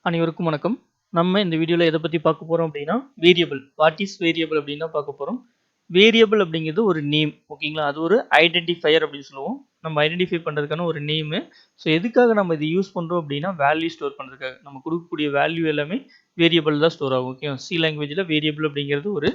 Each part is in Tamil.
அனைவருக்கும் வணக்கம். நம்ம இந்த வீடியோல எத பத்தி பார்க்க போறோம் அப்படின்னா, வேரியபிள். வாட் இஸ் வேரியபிள் அப்படின்னு தான் பார்க்க போறோம். வேரியபிள் அப்படிங்கிறது ஒரு நேம். ஓகேங்களா? அது ஒரு ஐடென்டிஃபையர் அப்படின்னு சொல்லுவோம். நம்ம ஐடென்டிஃபை பண்றதுக்கான ஒரு நேமு. ஸோ எதுக்காக நம்ம இத யூஸ் பண்றோம் அப்படின்னா, வேல்யூ ஸ்டோர் பண்றதுக்காக. நம்ம குடுக்கக்கூடிய வேல்யூ எல்லாமே வேரியபிள் தான் ஸ்டோர் ஆகும். ஓகேவா? சி லாங்குவேஜ்ல வேரியபிள் அப்படிங்கிறது ஒரு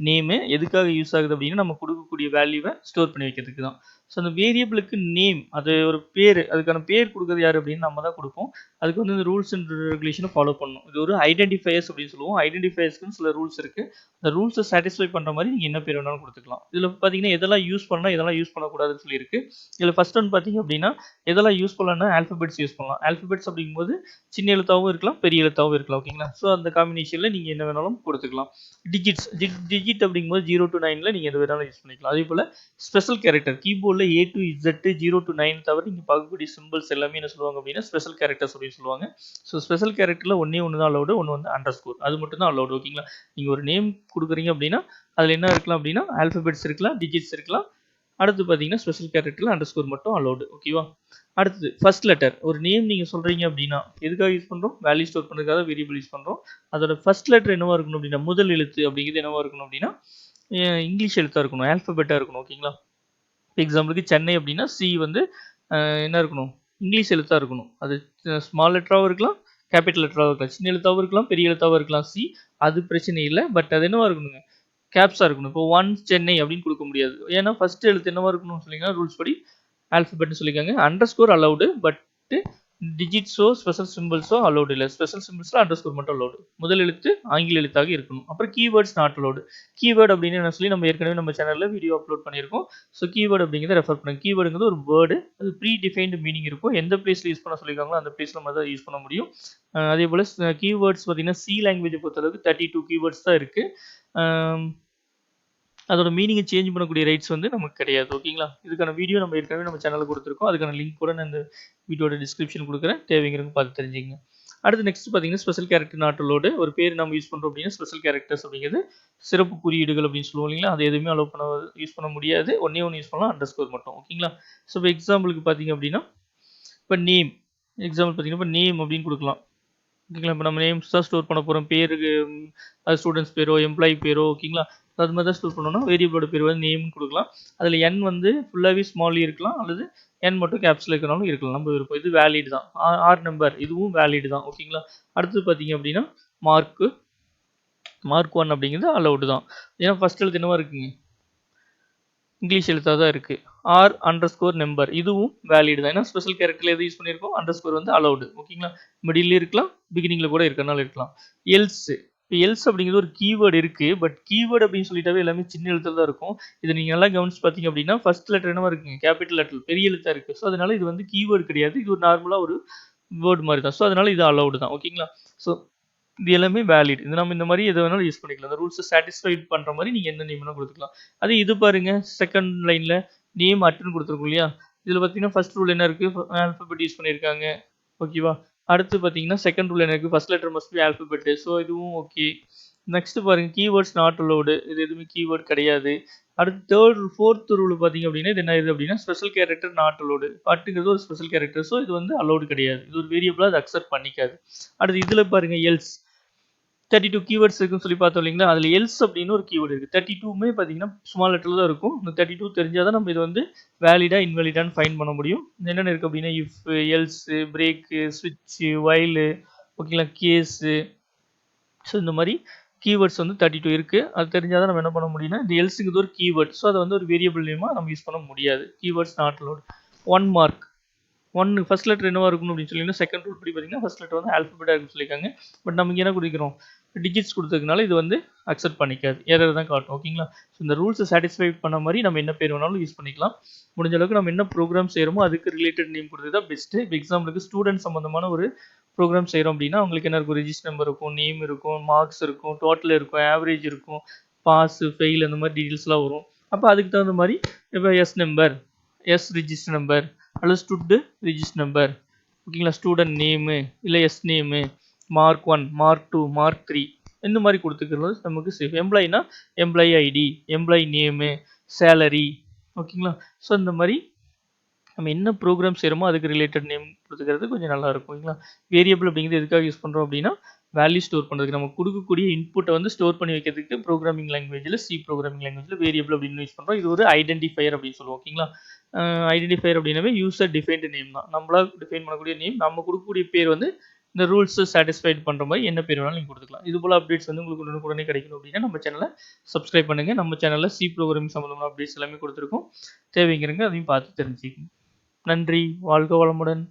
நேமு. எதுக்காக யூஸ் ஆகுது அப்படின்னா, நம்ம குடுக்கக்கூடிய வேல்யூவ ஸ்டோர் பண்ணி வைக்கிறதுக்கு தான். ஸோ அந்த வேரியபிளுக்கு நேம் அது ஒரு பேரு. அதுக்கான பேர் குடுக்குறது யாரு அப்படின்னு நம்ம தான் குடுப்போம். அதுக்கு வந்து இந்த ரூல்ஸ் அண்ட் ரெகுலேஷன ஃபாலோ பண்ணணும். இது ஒரு ஐடென்டிஃபையர்ஸ் அப்படின்னு சொல்லுவோம். ஐடென்டிஃபையர்ஸ்க்குன்னு சில ரூல்ஸ் இருக்கு. அந்த ரூல்ஸ சாட்டிஸ்ஃபை பண்ற மாரி நீங்க என்ன பேர் வேணாலும் குடுத்துக்கலாம். இதுல பார்த்தீங்கன்னா, எதெல்லாம் யூஸ் பண்ணலாம், எதெல்லாம் யூஸ் பண்ணக்கூடாதுன்னு சொல்லி இருக்கு. இதுல ஃபர்ஸ்ட் ஒன் பார்த்தீங்க அப்படின்னா, எதெல்லாம் யூஸ் பண்ணலாம்னா ஆல்ஃபபெட்ஸ் யூஸ் பண்ணலாம். ஆல்ஃபபெட்ஸ் அப்படிங்கும்போது சின்ன எழுத்தாவும் இருக்கலாம், பெரிய எழுத்தாவும் இருக்கலாம். ஓகேங்களா? ஸோ அந்த காம்பினேஷன்ல நீங்க என்ன வேணாலும் குடுத்துக்கலாம். டிஜிட்ஸ் டிஜிட் அப்படிங்கும்போது 0 to 9ல நீங்க எது வேணாலும் யூஸ் பண்ணிக்கலாம். அதேபோல ஸ்பெஷல் கேரக்டர் கீபோர்ட்ல A to Z 0 to 9 தவிர நீங்க பார்க்கக்கூடிய சிம்பிள்ஸ் எல்லாமே என்ன சொல்லுவாங்க அப்படின்னா ஸ்பெஷல் கேரக்டர்ஸ் அப்படின்னு சொல்லுவாங்க. ஸோ ஸ்பெஷல் கேரக்டர்ல ஒண்ணே ஒன்று தான் அலௌடு, ஒன்று வந்து அண்டர்ஸ்கோர். அது மட்டும் தான் அலௌடு. ஓகேங்களா? நீங்க ஒரு நேம் கொடுக்குறீங்க அப்படின்னா அதுல என்ன இருக்கலாம் அப்படின்னா ஆல்பபெட்ஸ் இருக்கலாம், டிஜிட்ஸ் இருக்கலாம். அடுத்து பார்த்தீங்கன்னா ஸ்பெஷல் கேரக்டர்ல அண்டர்ஸ்கோர் மட்டும் அலௌடு. ஓகேவா? அடுத்தது ஃபர்ஸ்ட் லெட்டர். ஒரு நேம் நீங்க சொல்றீங்க அப்படின்னா எதுக்காக யூஸ் பண்றோம்? வேல்யூ ஸ்டோர் பண்றதுக்காக வேரியபிள் யூஸ் பண்றோம். அதோட ஃபர்ஸ்ட் லெட்டர் என்னவா இருக்கணும் அப்படின்னா முதல் எழுத்து அப்படிங்கிறது என்னவா இருக்கணும் அப்படின்னா இங்கிலீஷ் எழுத்தா இருக்கணும், ஆல்பபெட்டா இருக்கணும். ஓகேங்களா? எக்ஸாம்பிளுக்கு சென்னை அப்படின்னா சி வந்து என்ன இருக்கணும்? இங்கிலீஷ் எழுத்தா இருக்கணும். அது ஸ்மால் லெட்டராவும் இருக்கலாம், கேபிட்டல் லெட்டராவும் இருக்கலாம். சின்ன எழுத்தாவும் இருக்கலாம், பெரிய எழுத்தாவும் இருக்கலாம். சி அது பிரச்சனை இல்ல. பட் அது என்னவா இருக்கணுங்க? கேப்ஸா இருக்கணும். இப்போ ஒன் சென்னை அப்படின்னு குடுக்க முடியாது. ஏன்னா ஃபர்ஸ்ட் எழுத்து என்னவா இருக்கணும்னு சொன்னீங்கன்னா ரூல்ஸ் படி ஆல்பபெட்னு சொல்லியிருக்காங்க. Underscore allowed. பட் டிஜிட்ஸோ ஸ்பெஷல் சிம்பிள்ஸோ அலௌடு இல்ல. ஸ்பெஷல் சிம்பிள்ஸ்ல அண்டர்ஸ்கோர் மட்டும் அலௌடு. முதல் எழுத்து ஆங்கில எழுத்தாக இருக்கணும். அப்புறம் கீவேர்ட்ஸ் நாட் அலௌடு. கீவேர்ட் அப்படின்னு என்ன சொல்லி நம்ம ஏற்கனவே நம்ம சேனல்ல வீடியோ அப்லோட் பண்ணியிருக்கோம். ஸோ கீவேர்ட் அப்படிங்கிறத ரெஃபர் பண்ணுங்க. கீவேர்டுங்கிறது ஒரு வேர்டு. அது ப்ரீ டிஃபைன்டு மீனிங் இருக்கும். எந்த பிளேஸ்ல யூஸ் பண்ண சொல்லியிருக்காங்களோ அந்த பிளேஸ்ல நம்ம தான் யூஸ் பண்ண முடியும். அதே போல கீவேர்ட்ஸ் பார்த்தீங்கன்னா சி லாங்குவேஜை பொறுத்தளவுக்கு 32 கீவேர்ட்ஸ் தான் இருக்கு. அதோட மீனிங்கை சேஞ்ச் பண்ணக்கூடிய ரைட்ஸ் வந்து நமக்கு கிடையாது. ஓகேங்களா? இதுக்கான வீடியோ நம்ம ஏற்கனவே நம்ம சேனலில் கொடுத்துருக்கோம். அதுக்கான லிங்க் கூட நான் இந்த வீடியோட டிஸ்கிரிப்ஷன் கொடுக்குறேன். தேவைங்கிறவங்க பார்த்து தெரிஞ்சுக்கங்க. அடுத்து நெக்ஸ்ட் பார்த்தீங்கன்னா ஸ்பெஷல் கேரக்டர் நாட் அலௌடு. ஒரு பேர் நம்ம யூஸ் பண்ணுறோம் அப்படின்னா ஸ்பெஷல் கேரக்டர்ஸ் அப்படிங்கிறது சிறப்பு குறியீடுகள் அப்படின்னு சொல்லுவோம் இல்லைங்களா? அது எதுவுமே அலோவ் பண்ண யூஸ் பண்ண முடியாது. ஒன்னே ஒன்று யூஸ் பண்ணலாம், அண்டர்ஸ்கோர் மட்டும். ஓகேங்களா? ஸோ இப்போ எக்ஸாம்பிளுக்கு பார்த்தீங்க அப்படின்னா இப்போ நேம் எக்ஸாம்பிள் பார்த்தீங்கன்னா இப்போ நேம் அப்படின்னு கொடுக்கலாம். ஓகேங்களா? இப்போ நம்ம நேம்ஸ் தான் ஸ்டோர் பண்ண போகிறோம். பேருக்கு அது ஸ்டூடெண்ட்ஸ் பேரோ எம்ப்ளாயி பேரோ ஓகேங்களா? அது மாதிரி தான் ஸ்டோர் பண்ணோம்னா வேரியபிளோட பேர் வந்து நேம்னு கொடுக்கலாம். அதில் என் வந்து ஃபுல்லாகவே ஸ்மால் இருக்கலாம், அல்லது என் மட்டும் கேப்ஸில் இருக்கனாலும் இருக்கலாம். நம்ம விருப்பம். இது வேலிட் தான். ஆர் நம்பர் இதுவும் வேலிட் தான். ஓகேங்களா? அடுத்து பார்த்தீங்க அப்படின்னா மார்க் 1 அப்படிங்கிறது அலௌடு தான். ஏன்னா ஃபர்ஸ்ட் எழுத்து என்னவா இருக்குங்க? இங்கிலீஷ் எழுத்தாக தான் இருக்குது. ஆர் அண்டர்ஸ்கோர் நம்பர் இதுவும் வேலிட் தான். ஏன்னா ஸ்பெஷல் கேரக்டரில் எது யூஸ் பண்ணியிருக்கோம்? அண்டர்ஸ்கோர் வந்து அலௌடு. ஓகேங்களா? மிடில் இருக்கலாம், பிகினிங்கில் கூட இருக்கனால இருக்கலாம். எல்ஸ் இப்போ எல்ஸ் அப்படிங்கிறது ஒரு கீவேர்டு இருக்குது. பட் கீவேர்டு அப்படின்னு சொல்லிட்டாவே எல்லாமே சின்ன எழுத்துல தான் இருக்கும். இதை நீங்கள் நல்லா கவனிச்சு பார்த்தீங்க அப்படின்னா ஃபர்ஸ்ட் லெட்டர் என்னவா இருக்குங்க? கேபிட்டல் லெட்டர் பெரிய எழுத்தாக இருக்குது. ஸோ அதனால இது வந்து கீவேர்டு கிடையாது. இது ஒரு நார்மலாக ஒரு வேர்டு மாதிரி தான். ஸோ அதனால இது அலௌடு தான். ஓகேங்களா? ஸோ இது எல்லாமே வேலிட். இது நம்ம இந்த மாதிரி எதை வேணாலும் யூஸ் பண்ணிக்கலாம். அந்த ரூல்ஸை சாட்டிஸ்ஃபைட் பண்ற மாதிரி நீங்க என்ன நேம் வேணாலும் கொடுத்துக்கலாம். அது இது பாருங்க செகண்ட் லைன்ல நேம் அட்னு கொடுத்துருக்கோம் இல்லையா? இதுல பார்த்தீங்கன்னா ஃபர்ஸ்ட் ரூல் என்ன இருக்கு? ஆல்பபெட் யூஸ் பண்ணியிருக்காங்க. ஓகேவா? அடுத்து பார்த்தீங்கன்னா செகண்ட் ரூல் என்ன இருக்கு? First letter must be alphabet. So இதுவும் ஓகே. நெக்ஸ்ட் பாருங்க கீவேர்ட்ஸ் நாட் அலௌடு. இது எதுவுமே கீவேர்ட் கிடையாது. அடுத்து ஃபோர்த் ரூல் பார்த்தீங்க அப்படின்னா இது என்ன இது அப்படின்னா ஸ்பெஷல் கேரக்டர் நாட் அலௌடு. பட்டுங்கிறது ஒரு ஸ்பெஷல் கேரக்டர். ஸோ இது வந்து அலௌடு கிடையாது. இது ஒரு வேரியபிளா அது அக்செப்ட் பண்ணிக்காது. அடுத்து இதுல பாருங்க எல்ஸ் 32 கீவேர்ட்ஸ் இருக்குன்னு சொல்லி பார்த்தோம் இல்லைங்களா? அதில் எல்ஸ் அப்படின்னு ஒரு கீவேர்டு இருக்குது. 32மே பார்த்தீங்கன்னா ஸ்மால் லெட்டரில் தான் இருக்கும். இந்த 32 தெரிஞ்சால் தான் நம்ம இது வந்து வேலிடா இன்வேலிடான்னு ஃபைன் பண்ண முடியும். என்னென்ன இருக்குது அப்படின்னா இஃப், எல்ஸ், பிரேக்கு, ஸ்விட்சு, வைலு, ஓகேங்களா, கேஸு. ஸோ இந்த மாதிரி கீவேர்ட்ஸ் வந்து 32 இருக்குது. அது தெரிஞ்சால் தான் நம்ம என்ன பண்ண முடியும்னா இந்த எல்ஸுங்கிறது ஒரு கீவேர்ட். ஸோ அதை வந்து ஒரு வேரியபிள் நேமாக நம்ம யூஸ் பண்ண முடியாது. Keywords not allowed. 1 mark first letter என்னவா இருக்கணும் அப்படின்னு சொல்லி செகண்ட் ரூல் படி பார்த்தீங்கன்னா ஃபர்ஸ்ட் லெட்டர் வந்து ஆல்பபெட்டா இருக்குன்னு சொல்லியிருக்காங்க. பட் நம்ம இங்கே என்ன கொடுக்கிறோம்? டிஜிட்ஸ் கொடுத்ததுனால இது வந்து அக்செப்ட் பண்ணிக்காது. எரர் தான் காட்டும். ஓகேங்களா? ஸோ இந்த ரூல்ஸை சாட்டிஸ்ஃபை பண்ண மாதிரி நம்ம என்ன பேர் வேணாலும் யூஸ் பண்ணிக்கலாம். முடிஞ்ச அளவுக்கு நம்ம என்ன ப்ரோக்ராம் செய்கிறோமோ அதுக்கு ரிலேட்டட் நேம் கொடுத்தது தான் பெஸ்ட்டு. இப்போ எக்ஸாம்பிளுக்கு ஸ்டூடெண்ட் சம்மந்தமான ஒரு ப்ரோக்ராம் செய்கிறோம் அப்படின்னா அவங்களுக்கு என்ன இருக்கும்? ரெஜிஸ்டர் நம்பர் இருக்கும், நேம் இருக்கும், மார்க்ஸ் இருக்கும், டோட்டல் இருக்கும், ஆவரேஜ் இருக்கும், பாஸ் ஃபெயில் அந்த மாதிரி டீட்டெயில்ஸ்லாம் வரும். அப்போ அதுக்கு தகுந்த மாதிரி இப்போ S number, S register number அல்லது ஸ்டுட் ரிஜிஸ்டர் நம்பர், ஓகேங்களா, ஸ்டூடெண்ட் நேமு இல்லை S name, mark 1, mark 2, mark 3 இந்த மாதிரி கொடுத்துக்கிறது நமக்கு சேஃப். எம்ப்ளாயினா employee ID, employee name, salary, ஓகேங்களா. ஸோ இந்த மாதிரி நம்ம என்ன ப்ரோக்ராம் செய்கிறோமோ அதுக்கு ரிலேட்டட் நேம் கொடுத்துக்கிறது கொஞ்சம் நல்லா இருக்கும். ஓகேங்களா? வேரியபிள் அப்படிங்கிறது எதுக்காக யூஸ் பண்ணுறோம் அப்படின்னா, வேல்யூ ஸ்டோர் பண்ணுறதுக்கு. நம்ம கொடுக்கக்கூடிய இன்புட்டை வந்து ஸ்டோர் பண்ணி வைக்கிறதுக்கு ப்ரோக்ராமிங் லாங்குவேஜில் ப்ரோக்ராமிங் லாங்குவேஜில் வேரியபிள் அப்படின்னு யூஸ் பண்ணுறோம். இது ஒரு ஐடென்டிஃபையர் அப்படின்னு சொல்லுவோம். ஓகேங்களா? ஐடென்டிஃபையர் அப்படின்னாவே யூசர் டிஃபைன்டு நேம் தான். நம்மளா டிஃபைன் பண்ணக்கூடிய நேம். நம்ம கொடுக்கக்கூடிய பேர் வந்து இந்த ரூல்ஸை சாட்டிஸ்ஃபைட் பண்ணுற மாதிரி என்ன பேர் வேணாலும் நீங்கள் கொடுத்துக்கலாம். இது போல் அப்டேட்ஸ் வந்து உங்களுக்கு உடனுக்குடனே கிடைக்கணும் அப்படின்னா நம்ம சேனலை சப்ஸ்கிரைப் பண்ணுங்கள். நம்ம சேனலில் ப்ரோக்ராமிங் சம்மந்தமான அப்டேட்ஸ் எல்லாமே கொடுத்துருக்கோம். தேவைங்கிறங்க அதையும் பார்த்து தெரிஞ்சுக்கணும். நன்றி. வாழ்க வளமுடன்.